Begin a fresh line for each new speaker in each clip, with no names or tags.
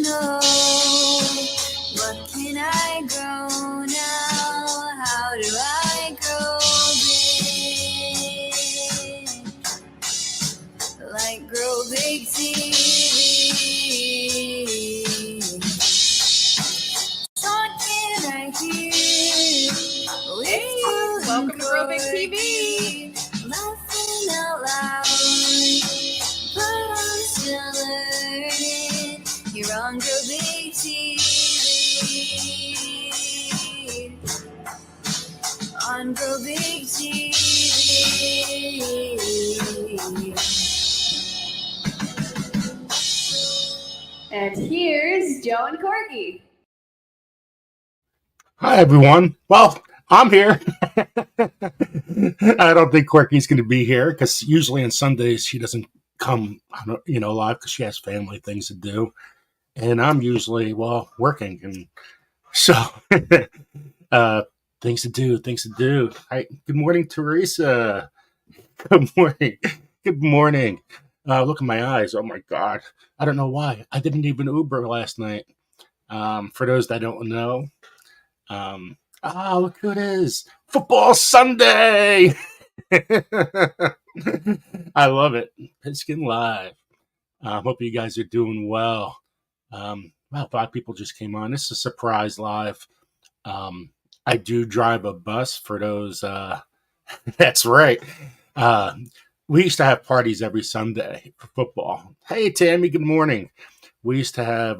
know. What can I grow now? How do I grow big? Like grow big TV. What can I hear?
Welcome to Grow Big TV.
Laughing out loud, but I'm still learning. You're on Grow Big TV. On Grow Big TV.
And here's Joe and Corky.
Hi, everyone. Well, I'm here. I don't think Quirky's going to be here because usually on Sundays she doesn't come, live because she has family things to do, and I'm usually working, and so things to do. Hi, good morning, Teresa. Good morning. Good morning. Look at my eyes. Oh my God. I don't know why. I didn't even Uber last night. For those that don't know. Look who it is. Football Sunday. I love it. Pigskin Live. Hope you guys are doing well. 5 people just came on. This is a surprise live. I do drive a bus for those. That's right. We used to have parties every Sunday for football. Hey, Tammy, good morning. We used to have,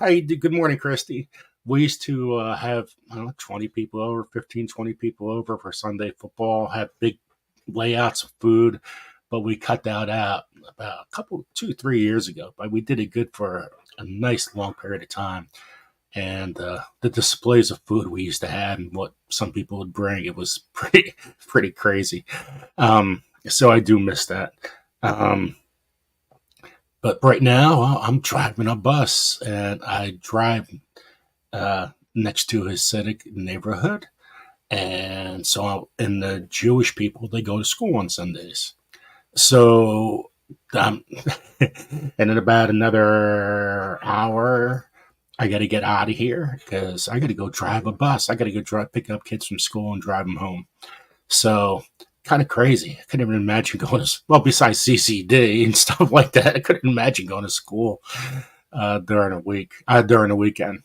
good morning, Christy. We used to have 20 people over, 15, 20 people over for Sunday football, have big layouts of food, but we cut that out about 2-3 years ago. But we did it good for a nice long period of time. And the displays of food we used to have and what some people would bring, it was pretty crazy. So I do miss that. But right now, I'm driving a bus, and I drive next to a Hasidic neighborhood. And so and the Jewish people, they go to school on Sundays. So and in about another hour, I got to get out of here because I got to go drive a bus. I got to go pick up kids from school and drive them home. So kind of crazy. I couldn't even imagine going to, besides CCD and stuff like that, I couldn't imagine going to school during the weekend.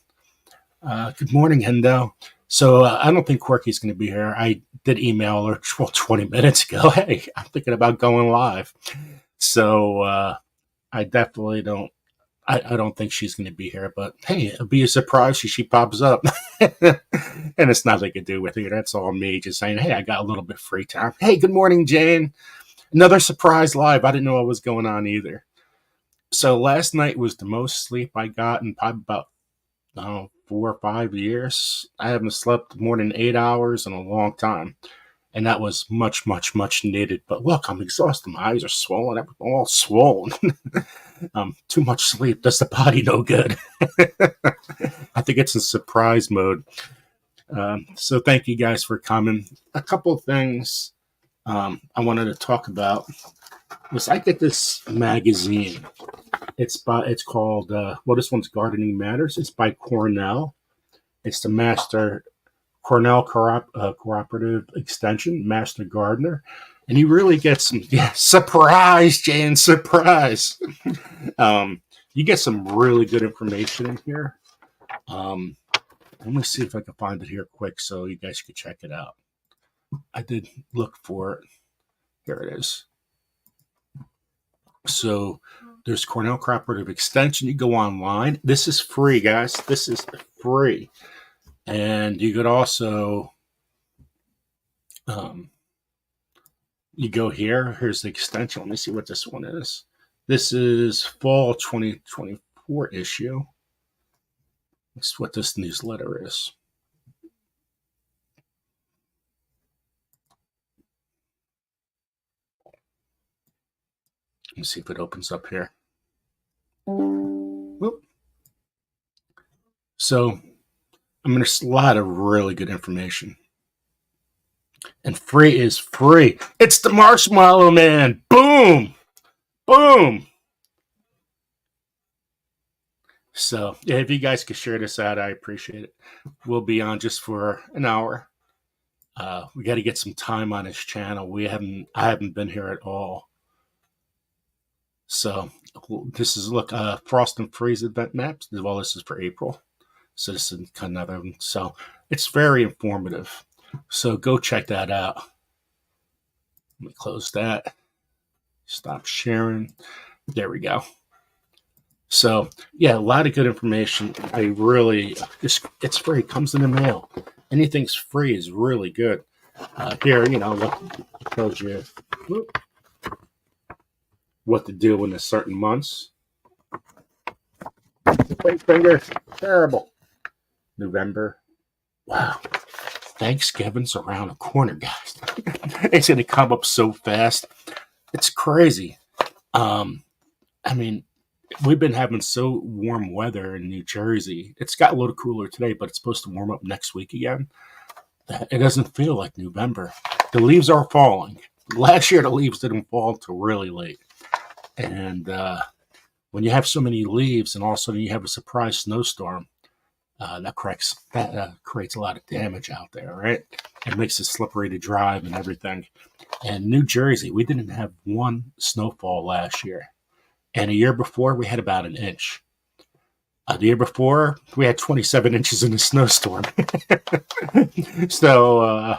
Good morning, Hendo. So I don't think Quirky's going to be here. I did email her 20 minutes ago. Hey, I'm thinking about going live. So I definitely don't. I don't think she's going to be here. But hey, it'll be a surprise if she pops up. And it's nothing to do with her. That's all me just saying, hey, I got a little bit of free time. Hey, good morning, Jane. Another surprise live. I didn't know what was going on either. So last night was the most sleep I got in probably about 4 or 5 years. I haven't slept more than 8 hours in a long time. And that was much, much, much needed. But look, I'm exhausted. My eyes are swollen. I'm all swollen. Too much sleep does the body no good. I think it's in surprise mode. So thank you guys for coming. A couple of things I wanted to talk about was I get this magazine. It's called, this one's Gardening Matters. It's by Cornell. It's the Cornell Cooperative Extension, Master Gardener. And you really get some, surprise, Jane, surprise. You get some really good information in here. Let me see if I can find it here quick so you guys can check it out. I did look for it. Here it is. So there's Cornell Cooperative Extension. You go online. This is free, guys. This is free. And you could also, you go here. Here's the extension. Let me see what this one is. This is fall 2024 issue. That's what this newsletter is. Let me see if it opens up here. Whoop. So, there's a lot of really good information. And free is free. It's the Marshmallow Man. Boom! Boom! So yeah, if you guys could share this out, I appreciate it. We'll be on just for an hour. We got to get some time on this channel. I haven't been here at all. So this is Frost and Freeze event maps. Well, this is for April. So this is another one. So it's very informative. So go check that out. Let me close that. Stop sharing. There we go. So yeah, a lot of good information. It's free. It comes in the mail. Anything's free is really good. Here, look, it tells you what to do in a certain months. Wait, finger, terrible. November. Wow. Thanksgiving's around the corner, guys. It's gonna come up so fast. It's crazy. I mean, we've been having so warm weather in New Jersey. It's got a little cooler today, but it's supposed to warm up next week again. It doesn't feel like November. The leaves are falling. Last year, the leaves didn't fall until really late. And when you have so many leaves and all of a sudden you have a surprise snowstorm, that creates a lot of damage out there, right? It makes it slippery to drive and everything. And New Jersey, we didn't have one snowfall last year. And a year before, we had about an inch. The year before, we had 27 inches in a snowstorm. So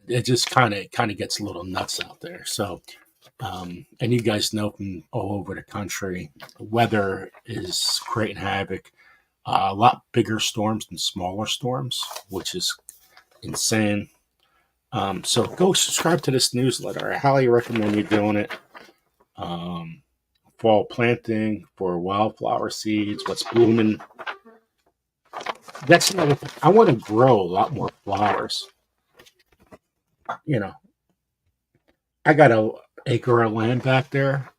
it just kind of gets a little nuts out there. So, and you guys know from all over the country, weather is creating havoc. A lot bigger storms than smaller storms, which is insane. So go subscribe to this newsletter. I highly recommend you doing it. Fall planting for wildflower seeds, what's blooming. That's another thing. I want to grow a lot more flowers. I got an acre of land back there.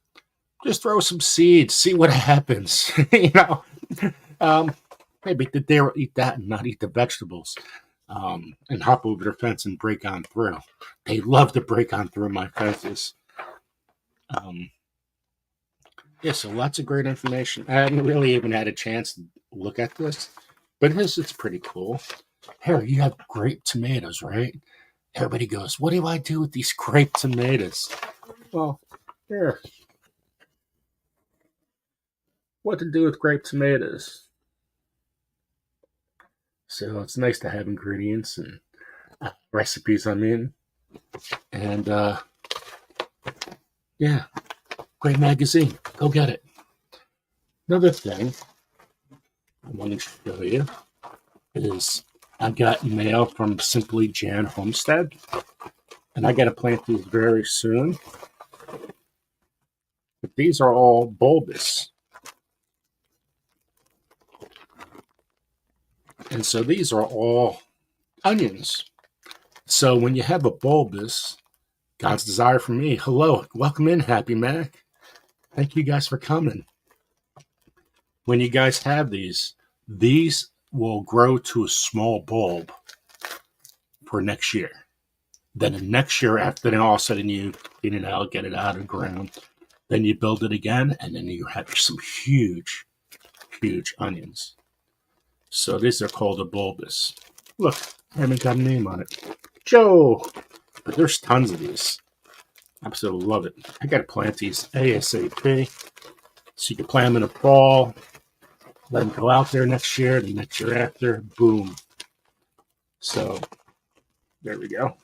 Just throw some seeds, see what happens. Maybe the deer will eat that and not eat the vegetables. And hop over the fence and break on through. They love to break on through my fences. So lots of great information. I haven't really even had a chance to look at this, but it's pretty cool. Here, you have grape tomatoes, right? Everybody goes, what do I do with these grape tomatoes? Well, here. What to do with grape tomatoes? So it's nice to have ingredients and recipes, and yeah, great magazine. Go get it. Another thing I want to show you is I got mail from Simply Jan Homestead, and I got to plant these very soon. But these are all bulbous. And so these are all onions. So when you have a bulbous, God's desire for me, hello, welcome in, Happy Mac. Thank you guys for coming. When you guys have these will grow to a small bulb for next year. Then the next year, after then all of a sudden you clean it out, get it out of the ground, then you build it again, and then you have some huge, huge onions. So these are called a bulbous. Look, I haven't got a name on it. Joe! But there's tons of these. Absolutely love it. I got to plant these ASAP. So you can plant them in the fall. Let them go out there next year. The next year after, boom. So there we go.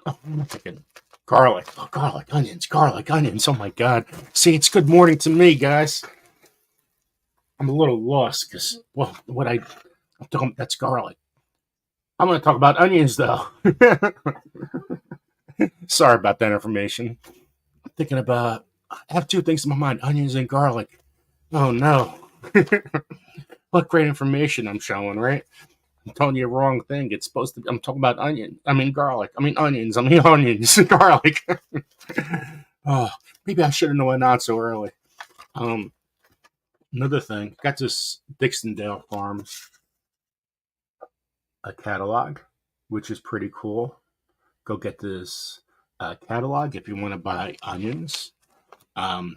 Oh, I'm thinking garlic. Oh, garlic, onions. Oh my God. See, it's good morning to me, guys. I'm a little lost because, I'm talking, that's garlic. I'm going to talk about onions, though. Sorry about that information. I'm thinking about, I have two things in my mind, onions and garlic. Oh, no. What great information I'm showing, right? I'm telling you the wrong thing. It's supposed to be, I'm talking about garlic. Onions, garlic. Oh, maybe I should have known not so early. Another thing, got this Dixondale Farms a catalog, which is pretty cool. Go get this catalog if you want to buy onions. Um,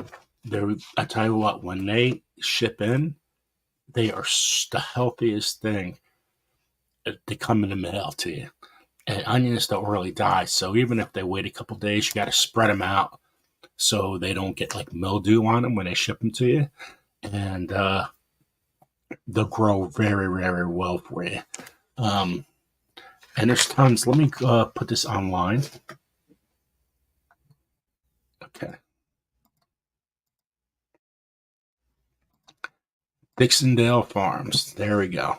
I tell you what, when they ship in, they are the healthiest thing. They come in the mail to you. And onions don't really die. So even if they wait a couple days, you got to spread them out so they don't get like mildew on them when they ship them to you. And they'll grow very, very well for you. Um, and there's tons. Let me put this online. Okay. Dixondale Farms. There we go.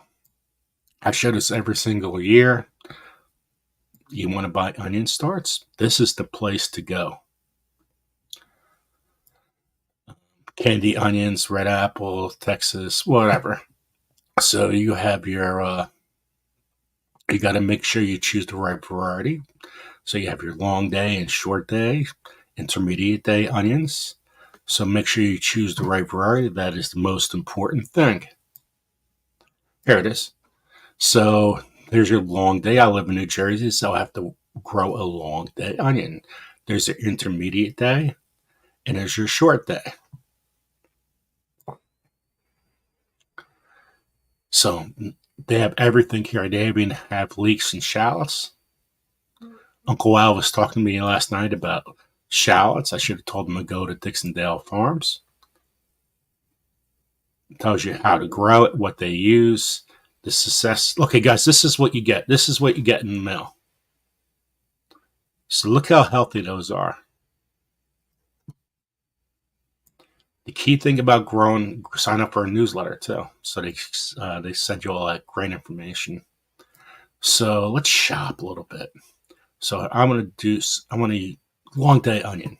I show this every single year. You want to buy onion starts? This is the place to go. Candy onions, red apple, Texas, whatever. So you have your, you got to make sure you choose the right variety. So you have your long day and short day, intermediate day onions. So make sure you choose the right variety. That is the most important thing. Here it is. So there's your long day. I live in New Jersey, so I have to grow a long day onion. There's an intermediate day, and there's your short day. So they have everything here. They even have leeks and shallots. Uncle Al was talking to me last night about shallots. I should have told him to go to Dixondale Farms. It tells you how to grow it, what they use, the success. Okay, guys, this is what you get. This is what you get in the mail. So look how healthy those are. The key thing about growing, sign up for a newsletter too. So they send you all that great information. So let's shop a little bit. So I'm going to long day onion.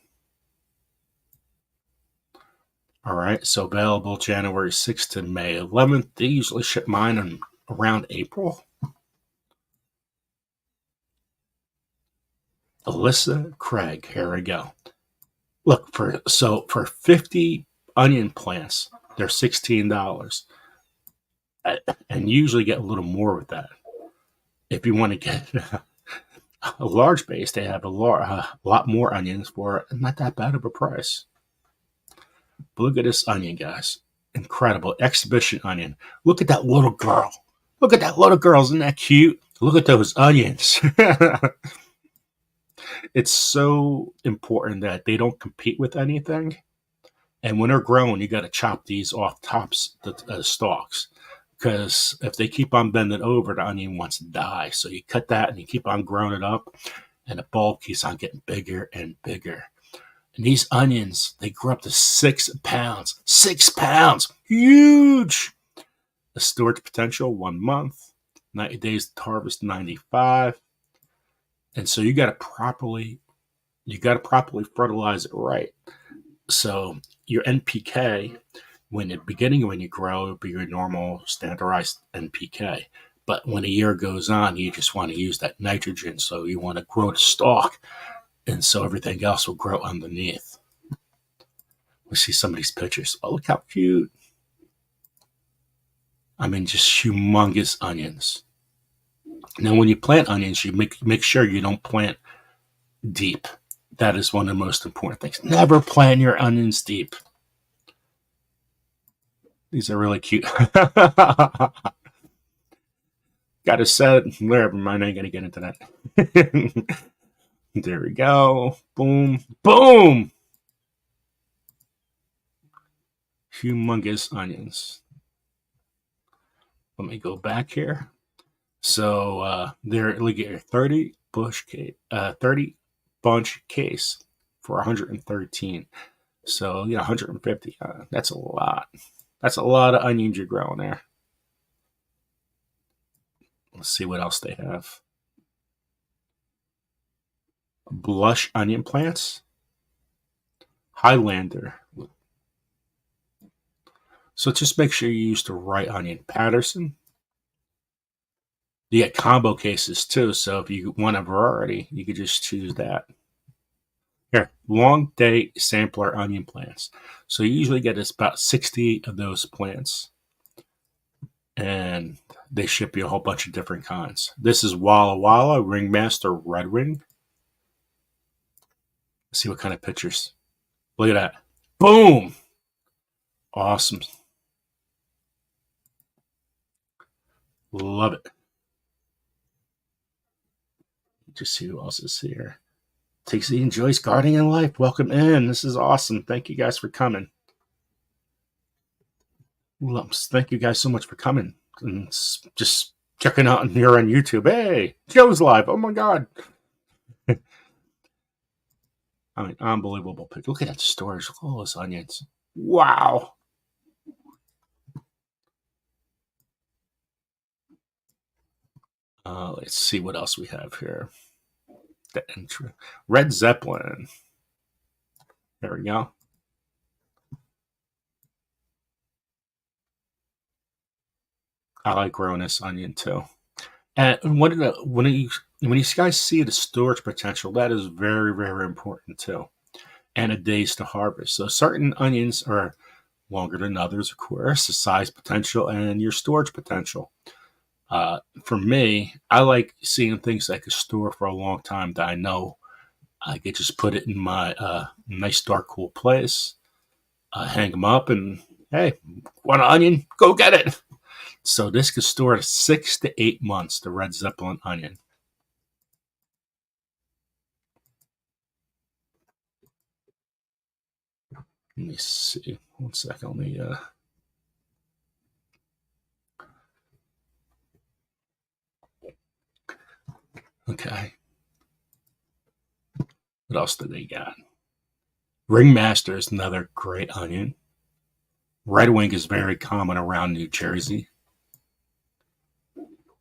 All right. So available January 6th to May 11th. They usually ship mine in around April. Alyssa Craig. Here we go. Look, for 50 onion plants, they're $16. And you usually get a little more with that. If you want to get a large base, they have a lot more onions for not that bad of a price. But look at this onion, guys. Incredible. Exhibition onion. Look at that little girl. Look at that little girl. Isn't that cute? Look at those onions. It's so important that they don't compete with anything. And when they're grown, you got to chop these off tops, the stalks. Because if they keep on bending over, the onion wants to die. So you cut that and you keep on growing it up, and the bulb keeps on getting bigger and bigger. And these onions, they grow up to 6 pounds. 6 pounds! Huge! The storage potential, 1 month. 90 days to harvest, 95. And so you got to properly fertilize it right. So your NPK, when you grow, it'll be your normal standardized NPK. But when a year goes on, you just want to use that nitrogen. So you want to grow the stalk, and so everything else will grow underneath. We see some of these pictures. Oh, look how cute. I mean, just humongous onions. Now, when you plant onions, you make sure you don't plant deep. That is one of the most important things. Never plant your onions deep. These are really cute. Got a set. Never mind, I ain't gonna get into that. There we go. Boom. Boom! Humongous onions. Let me go back here. So there, look at your 30 bunch case for 113. So 150. That's a lot. That's a lot of onions you're growing there. Let's see what else they have. Blush onion plants. Highlander. So just make sure you use the right onion. Patterson. You get combo cases too. So if you want a variety, you could just choose that. Here, long day sampler onion plants. So you usually get about 60 of those plants. And they ship you a whole bunch of different kinds. This is Walla Walla Ringmaster Red Ring. Let's see what kind of pictures. Look at that. Boom. Awesome. Love it. Just see who else is here. Tixie and Joyce Gardening and Life. Welcome in. This is awesome. Thank you guys for coming. Thank you guys so much for coming and just checking out here on YouTube. Hey, Joe's live. Oh my God. I mean, unbelievable pic. Look at that storage. Look at all those onions. Wow. Let's see what else we have here. The intro. Red Zeppelin. There we go. I like growing this onion too. And when you guys see the storage potential, that is very, very important too. And the days to harvest. So certain onions are longer than others, of course, the size potential and your storage potential. For me, I like seeing things I could store for a long time that I know I could just put it in my nice, dark, cool place, hang them up, and hey, want an onion? Go get it. So this could store 6 to 8 months, the Red Zeppelin onion. Let me see. 1 second. Let me. Okay. What else do they got? Ringmaster is another great onion. Red Wing is very common around New Jersey.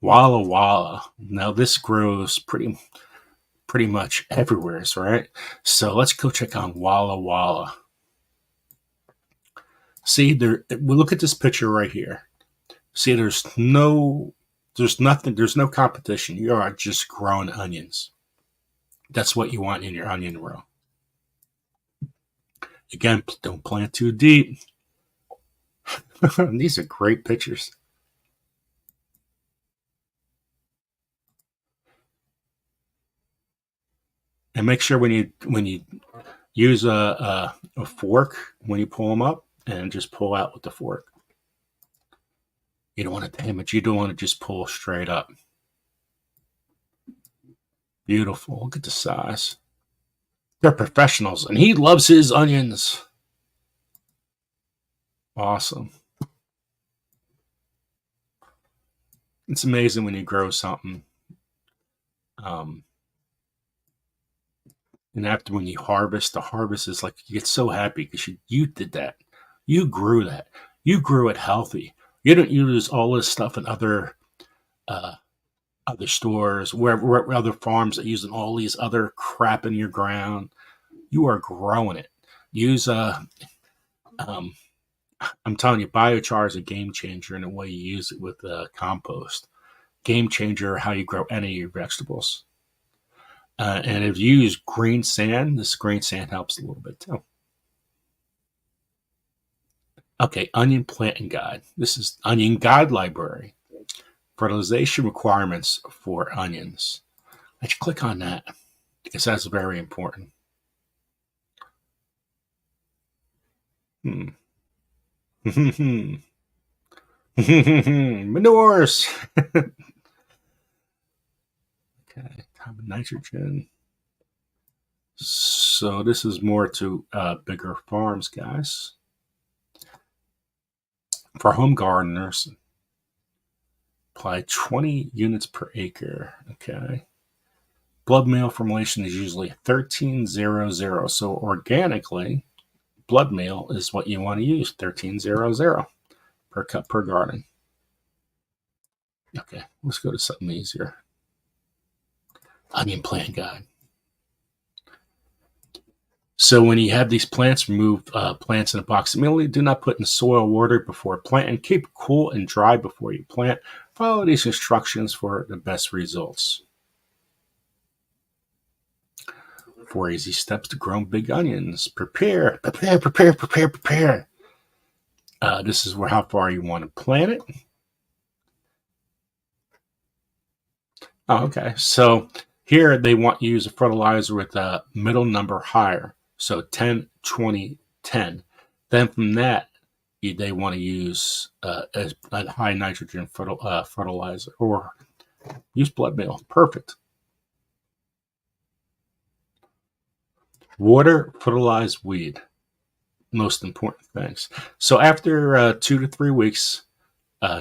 Walla Walla. Now this grows pretty much everywhere, right? So let's go check on Walla Walla. See, we look at this picture right here. See, there's nothing, there's no competition. You are just growing onions. That's what you want in your onion row. Again, don't plant too deep. These are great pictures. And make sure when you use a fork when you pull them up, and just pull out with the fork. You don't want to damage. You don't want to just pull straight up. Beautiful. Look at the size. They're professionals, and he loves his onions. Awesome. It's amazing when you grow something. And after when you harvest, the harvest is like you get so happy because you did that. You grew that. You grew it healthy. You don't use all this stuff in other stores, where other farms that using all these other crap in your ground. You are growing it. Use I'm telling you, biochar is a game changer in the way you use it with compost. Game changer how you grow any of your vegetables. And if you use green sand, this green sand helps a little bit too. Okay, onion planting guide. This is onion guide library. Fertilization requirements for onions. Let's click on that because that's very important. Manures. Okay, time of nitrogen. So this is more to bigger farms, guys. For home gardeners, apply 20 units per acre. Okay. Blood meal formulation is usually 1300. So organically, blood meal is what you want to use, 1300 per cup per garden. Okay, let's go to something easier. Onion plant guide. So when you have these plants, remove plants in a box immediately. Do not put in soil water before planting. Keep it cool and dry before you plant. Follow these instructions for the best results. 4 easy steps to grow big onions. Prepare. This is how far you want to plant it. Oh, okay. So here they want you to use a fertilizer with a middle number higher. So 10, 20, 10. Then from that, they want to use a high nitrogen fertilizer or use blood meal. Perfect. Water, fertilize, weed. Most important things. So after 2 to 3 weeks,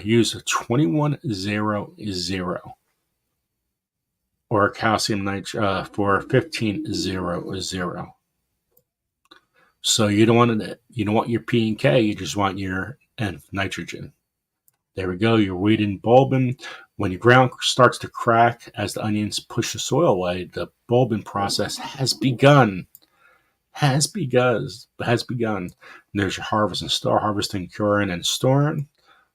use a 2100 or calcium for 1500. So you don't want your P and K, you just want your nitrogen. There we go. You're weeding bulbing. When your ground starts to crack as the onions push the soil away, the bulbing process has begun. Has begun. And there's your harvest and store, harvesting, curing, and storing.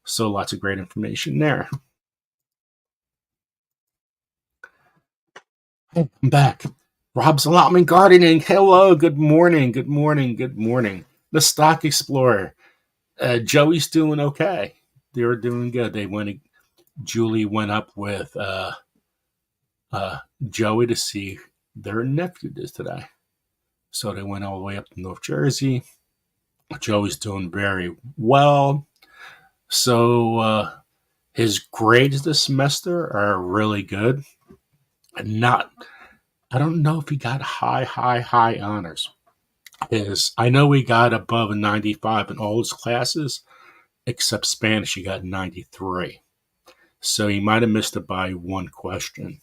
So lots of great information there. Hey, I'm back. Rob's Allotment Gardening. Hello. Good morning. Good morning. Good morning. The Stock Explorer. Joey's doing okay. They were doing good. Julie went up with Joey to see their nephew today. So they went all the way up to North Jersey. Joey's doing very well. So his grades this semester are really good. I don't know if he got high honors. I know he got above a 95 in all his classes, except Spanish, he got 93. So he might have missed it by one question.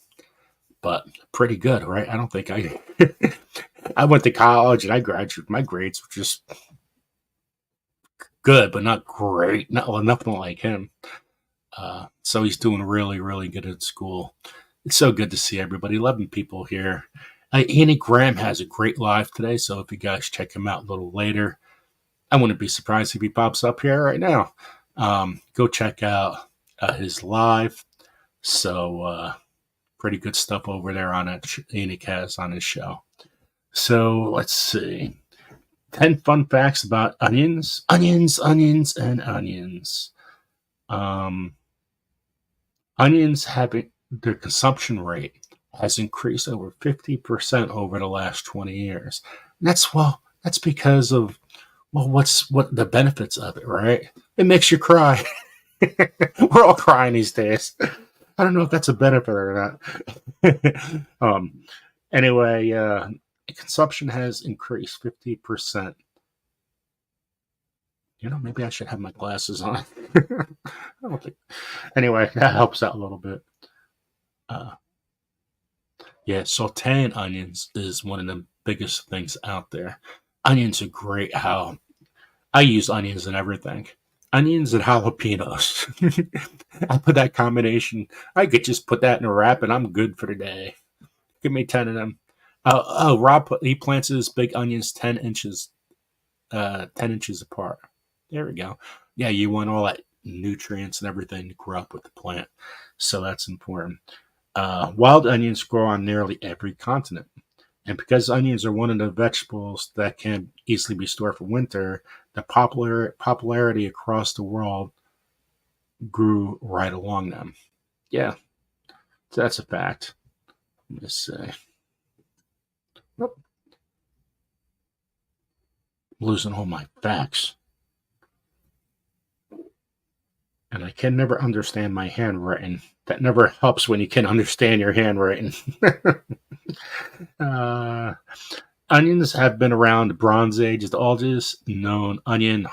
But pretty good, right? I don't think I went to college and I graduated. My grades were just good, but not great. Nothing like him. So he's doing really, really good at school. It's so good to see everybody. 11 people here. Andy Graham has a great live today, so if you guys check him out a little later, I wouldn't be surprised if he pops up here right now. Go check out his live. So pretty good stuff over there on that Andy has on his show. So let's see. 10 fun facts about onions. Onions, and onions. Onions having their consumption rate has increased over 50% over the last 20 years. And that's because of what the benefits of it, right? It makes you cry. We're all crying these days. I don't know if that's a benefit or not. Anyway, consumption has increased 50%. Maybe I should have my glasses on. I don't think. Anyway, that helps out a little bit. Yeah, sauteing onions is one of the biggest things out there. Onions are great. How I use onions in everything. Onions and jalapenos. I put that combination. I could just put that in a wrap and I'm good for the day. Give me 10 of them. Rob, he plants his big onions 10 inches apart. There we go. Yeah, you want all that nutrients and everything to grow up with the plant. So that's important. Wild onions grow on nearly every continent. And because onions are one of the vegetables that can easily be stored for winter, the popularity across the world grew right along them. Yeah, that's a fact. Let me see. Oh, I'm losing all my facts. And I can never understand my handwriting. That never helps when you can understand your handwriting. Onions have been around the Bronze Age. The oldest known onion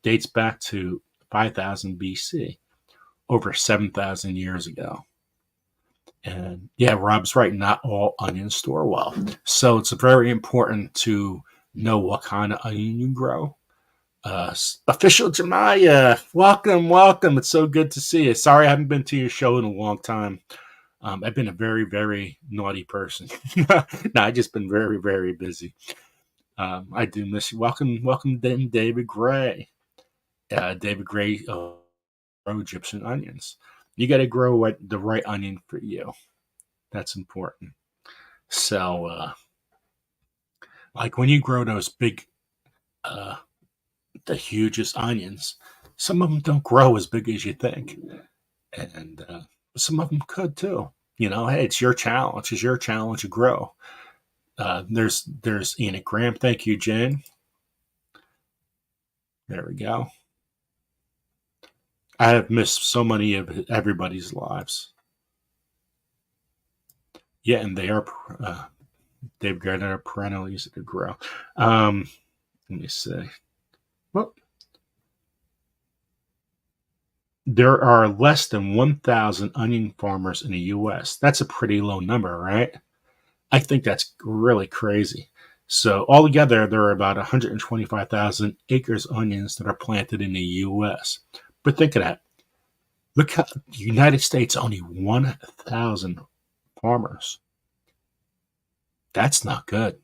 dates back to 5000 BC, over 7,000 years ago. And yeah, Rob's right. Not all onions store well. So it's very important to know what kind of onion you grow. Official Jemiah, welcome. It's so good to see you. Sorry I haven't been to your show in a long time. I've been a very, very naughty person. No, I've just been very, very busy. I do miss you. Welcome, then David Gray. David Gray grow Egyptian onions. You got to grow the right onion for you. That's important. So, like when you grow those big, the hugest onions, some of them don't grow as big as you think, and some of them could too. Hey, it's your challenge. It's your challenge to grow. There's Enneagram. Thank you, Jen. There we go. I have missed so many of everybody's lives. Yeah, and they've got a perennial easy to grow. Let me see. Well, there are less than 1,000 onion farmers in the U.S. That's a pretty low number, right? I think that's really crazy. So altogether, there are about 125,000 acres of onions that are planted in the U.S. But think of that. Look how the United States only 1,000 farmers. That's not good.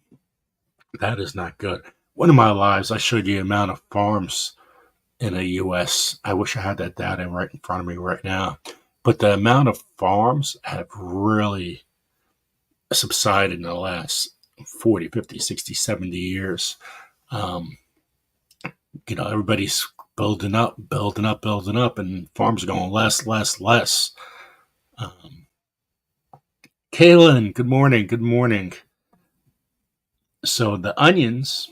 That is not good. One of my lives, I showed you the amount of farms in the U.S. I wish I had that data right in front of me right now. But the amount of farms have really subsided in the last 40, 50, 60, 70 years. Um, everybody's building up, and farms are going less, less, less. Kaylin, good morning. Good morning. So the onions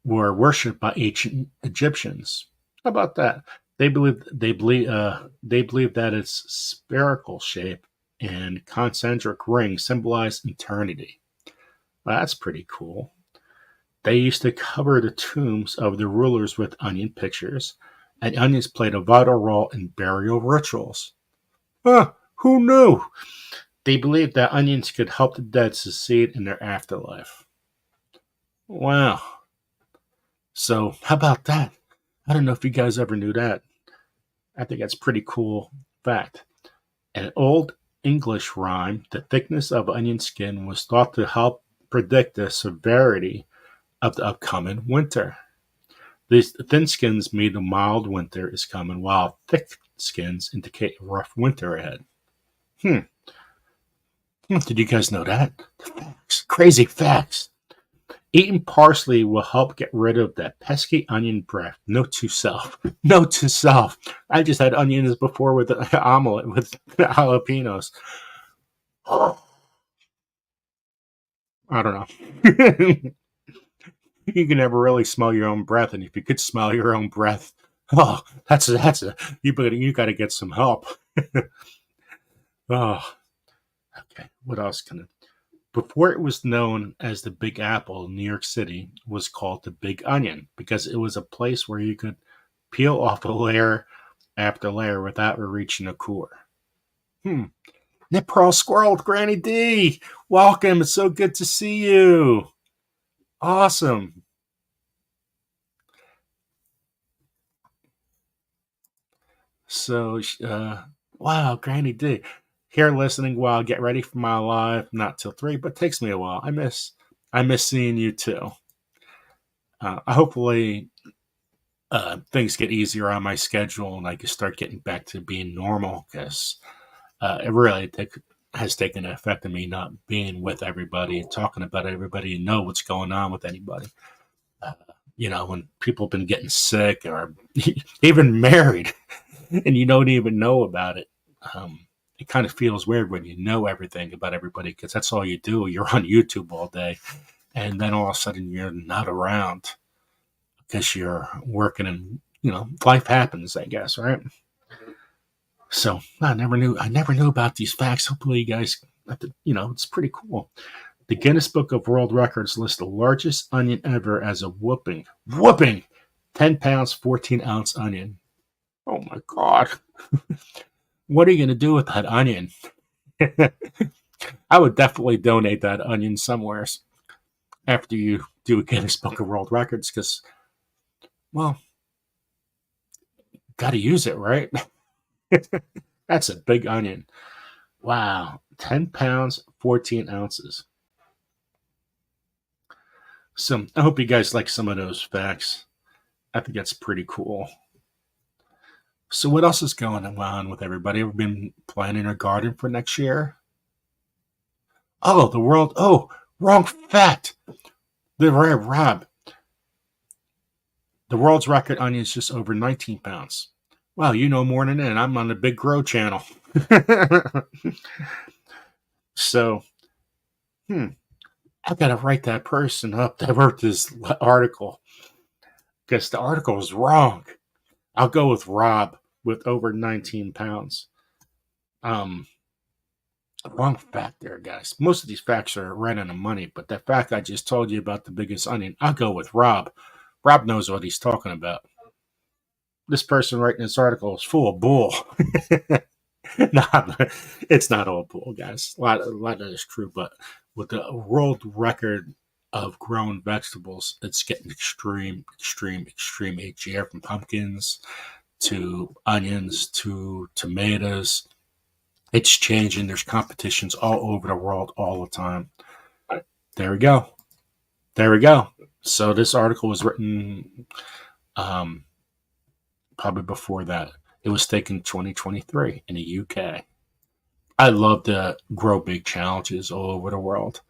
were worshipped by ancient Egyptians. How about that? They believe that its spherical shape and concentric ring symbolize eternity. Well, that's pretty cool. They used to cover the tombs of the rulers with onion pictures, and onions played a vital role in burial rituals. Who knew? They believed that onions could help the dead succeed in their afterlife. Wow. So, how about that? I don't know if you guys ever knew that. I think that's a pretty cool fact. An old English rhyme, the thickness of onion skin was thought to help predict the severity of the upcoming winter. These thin skins mean a mild winter is coming, while thick skins indicate a rough winter ahead. Did you guys know that? The facts. Crazy facts. Eating parsley will help get rid of that pesky onion breath. Note to self. Note to self. I just had onions before with an omelet with jalapenos. I don't know. You can never really smell your own breath, and if you could smell your own breath, you got to get some help. Oh, okay. What else can it? Before it was known as the Big Apple, New York City was called the Big Onion because it was a place where you could peel off a layer after layer without reaching a core. Nip Pearl Squirrel, Granny D, welcome. It's so good to see you. Awesome. So, wow, Granny D. Here listening while I get ready for my live, not till 3, but it takes me a while. I miss seeing you too. Hopefully, things get easier on my schedule and I can start getting back to being normal because it really has taken an effect on me not being with everybody and talking about everybody and know what's going on with anybody. When people have been getting sick or even married and you don't even know about it, it kind of feels weird when you know everything about everybody because that's all you do. You're on YouTube all day, and then all of a sudden you're not around because you're working and life happens, I guess, right? So I never knew about these facts. Hopefully you guys, it's pretty cool. The Guinness Book of World Records lists the largest onion ever as a whooping 10 pounds, 14 ounce onion. Oh my God. What are you going to do with that onion? I would definitely donate that onion somewhere after you do a Guinness Book of World Records because, well, got to use it, right? That's a big onion. Wow. 10 pounds, 14 ounces. So I hope you guys like some of those facts. I think that's pretty cool. So what else is going on with everybody? Ever been planning a garden for next year? Oh, wrong fact. Rob. The world's record onion is just over 19 pounds. Wow, you know more than that. I'm on the Big Grow channel. So, I gotta write that person up that wrote this article. because the article is wrong. I'll go with Rob with over 19 pounds. Um, Wrong fact there, guys. Most of these facts are right on the money, but that fact I just told you about the biggest onion, I'll go with Rob. Rob knows what he's talking about. This person writing this article is full of bull. No, it's not all bull, guys. A lot of it is true, but with the world record of grown vegetables, it's getting extreme each year, from pumpkins to onions to tomatoes. It's changing. There's competitions all over the world all the time. There we go. There we go. So this article was written probably before that. It was taken 2023 in the UK. I love the grow big challenges all over the world.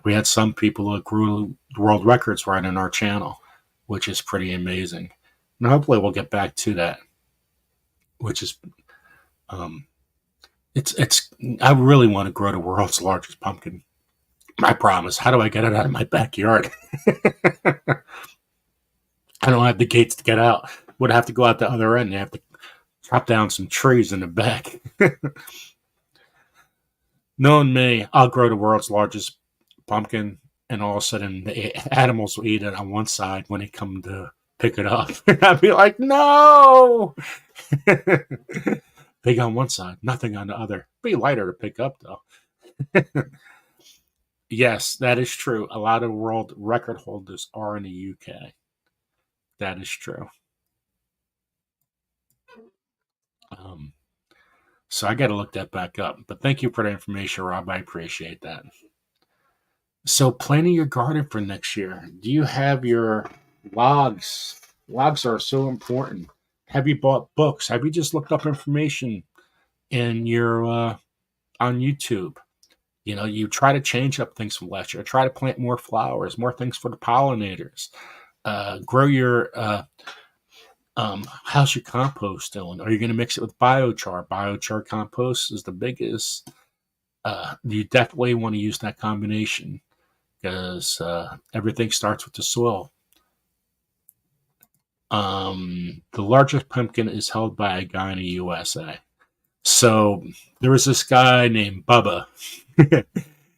We had some people that grew world records right on our channel, which is pretty amazing. And hopefully we'll get back to that, which is it's I really want to grow the world's largest pumpkin. I promise. How do I get it out of my backyard? I don't have the gates to get out. Would have to go out the other end. You have to chop down some trees in the back. Knowing me, I'll grow the world's largest pumpkin, and all of a sudden the animals will eat it on one side when they come to pick it up. I'd be like, no! Big on one side, nothing on the other. Be lighter to pick up, though. Yes, that is true. A lot of world record holders are in the UK. That is true. So I got to look that back up. But thank you for the information, Rob. I appreciate that. So planning your garden for next year. Do you have your logs? Logs are so important. Have you bought books? Have you just looked up information in your on YouTube? You know, you try to change up things from last year. Try to plant more flowers, more things for the pollinators. Grow your how's your compost doing? Are you going to mix it with biochar? Biochar compost is the biggest. You definitely want to use that combination, because everything starts with the soil. The largest pumpkin is held by a guy in the USA. So there was this guy named Bubba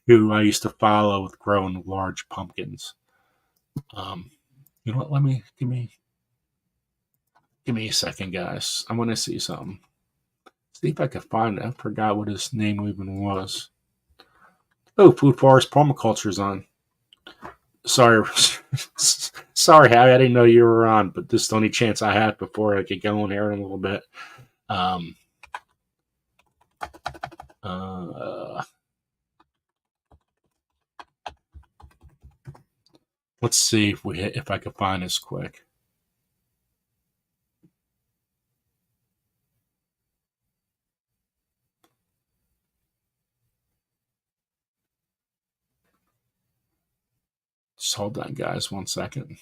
who I used to follow with growing large pumpkins. You know what? Give me a second, guys. I want to see something. See if I can find it. I forgot what his name even was. Oh, Food Forest Permaculture's on. Sorry, sorry, Harry. I didn't know you were on, but this is the only chance I had before I get going here in a little bit. Let's see if I can find this quick. Just hold on, guys, 1 second.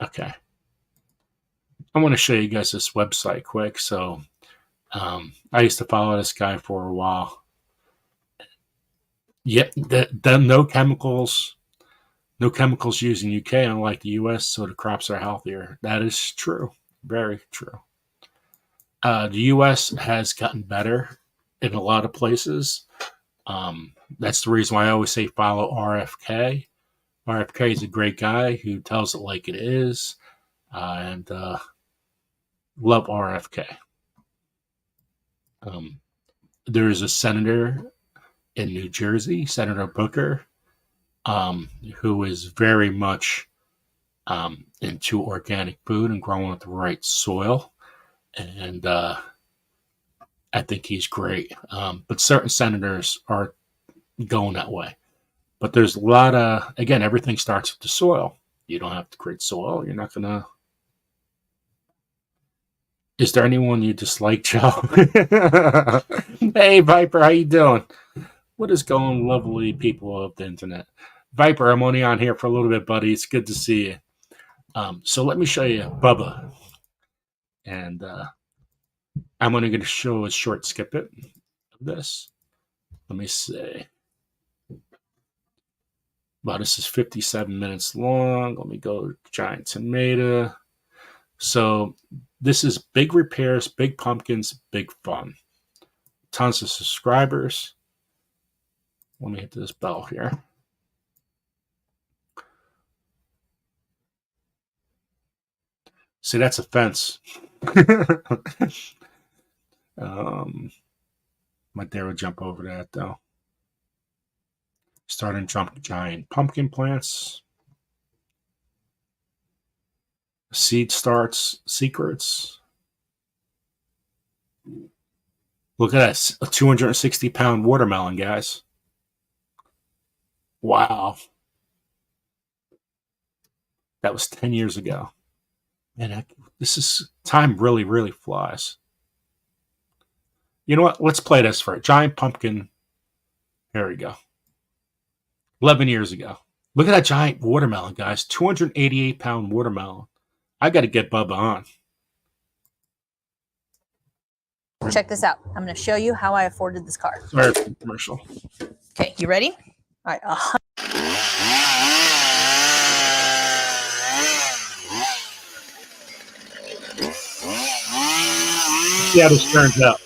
Okay. I want to show you guys this website quick. So I used to follow this guy for a while. Yep, the no chemicals used in UK, unlike the US, so the crops are healthier. That is true. Very true. The US has gotten better in a lot of places. That's the reason why I always say follow RFK. RFK is a great guy who tells it like it is, and love RFK. There's a senator in New Jersey, Senator Booker, who is very much into organic food and growing with the right soil. And I think he's great. But certain senators are going that way. But there's a lot of, again, everything starts with the soil. You don't have to create soil. You're not going to. Is there anyone you dislike, Joe? Hey, Viper, how you doing? What is going, lovely people of the internet? Viper, I'm only on here for a little bit, buddy. It's good to see you. So let me show you Bubba. And I'm only going to show a short snippet of this. Let me see. Wow, this is 57 minutes long. Let me go giant tomato. So this is big repairs, big pumpkins, big fun. Tons of subscribers. Let me hit this bell here. See, that's a fence. My dare would jump over that though. Starting jump giant pumpkin plants. Seed starts secrets. Look at that, a 260-pound watermelon, guys. Wow. That was 10 years ago. Man, this is time really, really flies. You know what? Let's play this for a giant pumpkin. There we go. 11 years ago. Look at that giant watermelon, guys. 288-pound watermelon. I got to get Bubba on.
Check this out. I'm going to show you how I afforded this car.
Sorry for the commercial.
Okay, you ready? All right.
See how this turns out.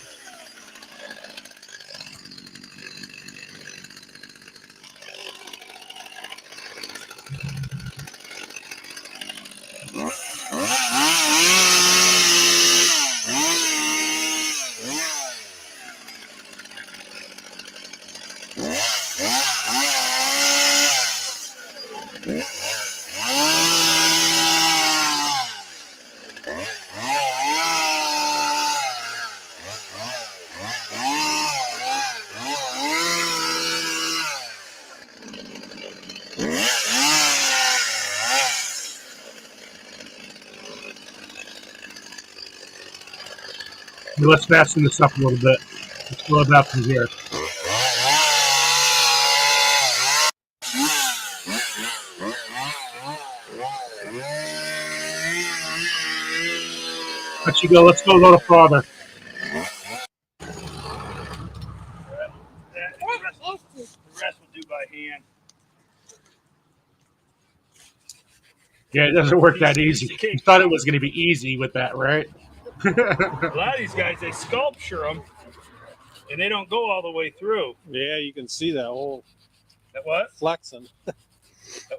Let's fasten this up a little bit. Let's go about from here. Let's go a little farther.
The rest will do by hand.
Yeah, it doesn't work that easy. You thought it was going to be easy with that, right?
A lot of these guys, they sculpture them, and they don't go all the way through.
Yeah, you can see that whole
That what?
flexing.
That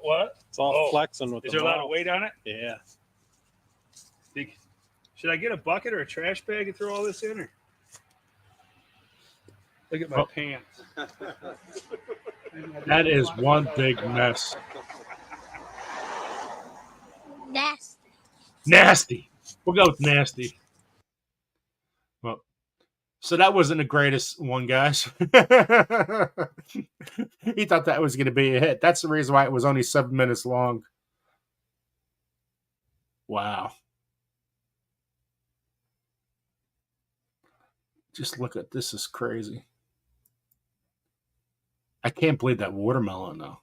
what?
It's all flexing with
Is
the
there a lot
mouth.
of weight on it?
Yeah.
Should I get a bucket or a trash bag and throw all this in? Or? Look at my pants.
That is one big mess. Nasty. We'll go with nasty. Well, so that wasn't the greatest one, guys. He thought that was going to be a hit. That's the reason why it was only 7 minutes long. Wow. Just look at this. Is crazy. I can't believe that watermelon, though.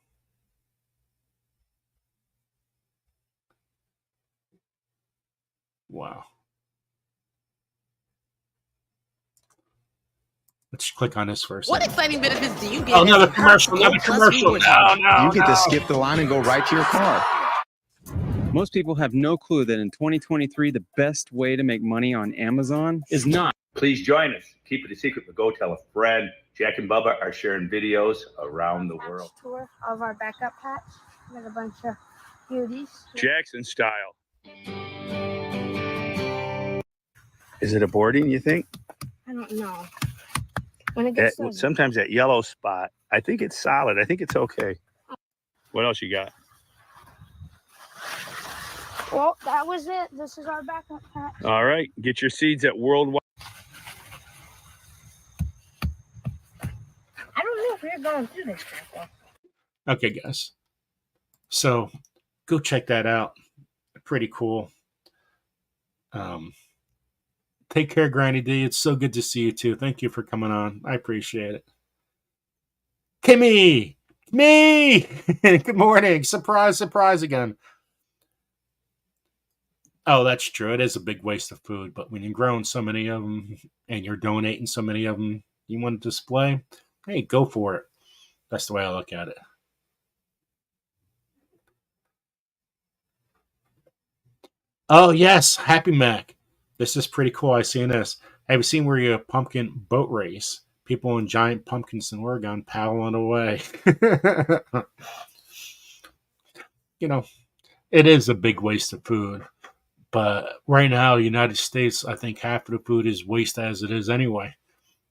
Wow. Let's click on this first.
What exciting benefits do you get?
Oh, another commercial. No.
You get to skip the line and go right to your car.
Most people have no clue that in 2023, the best way to make money on Amazon is not.
Please join us. Keep it a secret, but go tell a friend. Jack and Bubba are sharing videos around the world.
Tour of our backup patch with a bunch of beauties.
Jackson style.
Is it a boarding, you think?
I don't know. When it gets
Sometimes that yellow spot, I think it's solid. I think it's okay. What else you got?
well, that was it. This is our backup patch.
All right. Get your seeds at Worldwide.
I don't know if we're going through this back though.
Okay, guys. So go check that out. Pretty cool. Take care, Granny D. It's so good to see you too. Thank you for coming on. I appreciate it. Kimmy! Me! Good morning. Surprise again. Oh, that's true. It is a big waste of food, but when you're growing so many of them and you're donating so many of them, you want to display, hey, go for it. That's the way I look at it. Oh, yes, Happy Mac. This is pretty cool. I seen this. Have you seen where you have pumpkin boat race? People in giant pumpkins in Oregon paddling away. You know, it is a big waste of food. But right now, the United States, I think half of the food is waste as it is anyway,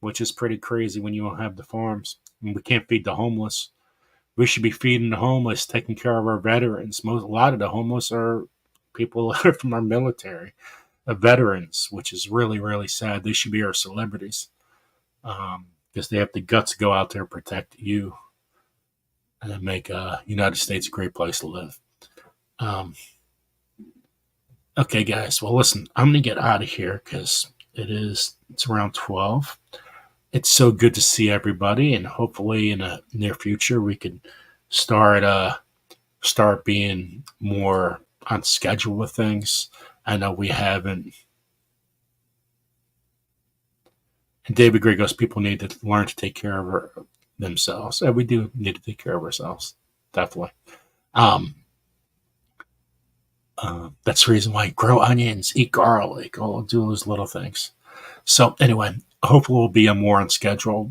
which is pretty crazy when you don't have the farms. And we can't feed the homeless. We should be feeding the homeless, taking care of our veterans. A lot of the homeless are people that are from our military, veterans, which is really, really sad. They should be our celebrities because they have the guts to go out there and protect you and make United States a great place to live. Okay, guys. Well, listen, I'm going to get out of here because it's around 12. It's so good to see everybody, and hopefully in the near future we could start being more on schedule with things. I know we haven't. And David Gray goes, people need to learn to take care of themselves. And we do need to take care of ourselves, definitely. That's the reason why grow onions, eat garlic, all do those little things. So anyway, hopefully we'll be more on schedule.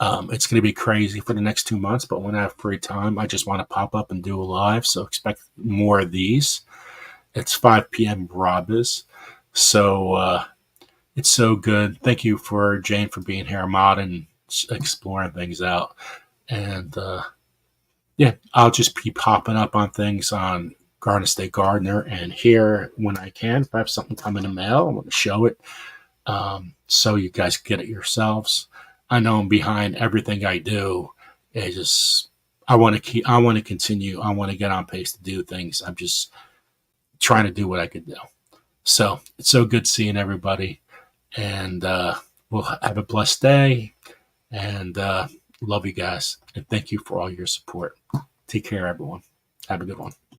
It's going to be crazy for the next 2 months, but when I have free time, I just want to pop up and do a live. So expect more of these. It's 5 p.m. Robbers. So it's so good. Thank you for Jane for being here, Mod, and exploring things out. And yeah, I'll just be popping up on things on Garden State Gardener and here when I can. If I have something come in the mail, I want to show it so you guys can get it yourselves. I know I'm behind everything I do. I want to continue. I want to get on pace to do things. I'm just trying to do what I could do. So it's so good seeing everybody, and we'll have a blessed day, and love you guys, and thank you for all your support. Take care, everyone. Have a good one.